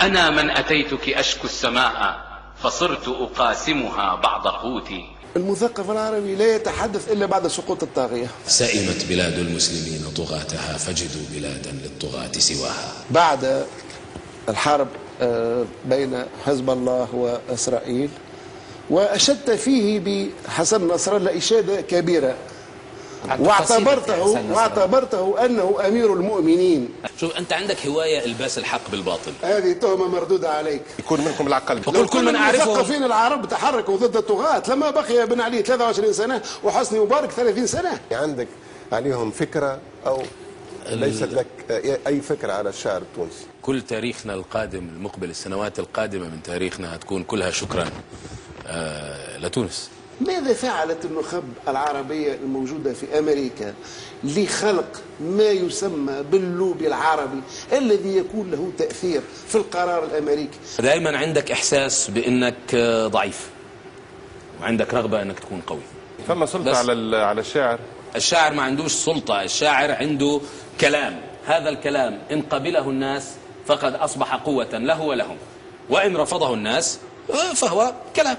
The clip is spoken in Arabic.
أنا من أتيتك أشكو السماء فصرت أقاسمها بعض قوتي. المثقف العربي لا يتحدث إلا بعد سقوط الطاغية. سئمت بلاد المسلمين طغاتها فجدوا بلادا للطغاة سواها. بعد الحرب بين حزب الله وإسرائيل، وأشدت فيه بحسن نصر الله إشادة كبيرة، واعتبرته أنه أمير المؤمنين. شوف أنت عندك هواية إلباس الحق بالباطل، هذه تهمة مردودة عليك. يكون منكم العقل. وقل كل من أعرفه. المثقفين العرب تحركوا ضد الطغاة لما بقي بن علي 23 سنة وحسني مبارك 30 سنة. عندك عليهم فكرة أو ليست لك أي فكرة على الشعر التونسي؟ كل تاريخنا القادم المقبل، السنوات القادمة من تاريخنا هتكون كلها شكرا لتونس. ماذا فعلت النخب العربية الموجودة في أمريكا لخلق ما يسمى باللوبي العربي الذي يكون له تأثير في القرار الأمريكي؟ دائما عندك إحساس بأنك ضعيف وعندك رغبة أنك تكون قوي. فما سلطة على الشاعر؟ الشاعر ما عندوش سلطة، الشاعر عنده كلام، هذا الكلام إن قبله الناس فقد أصبح قوة له ولهم، وإن رفضه الناس فهو كلام.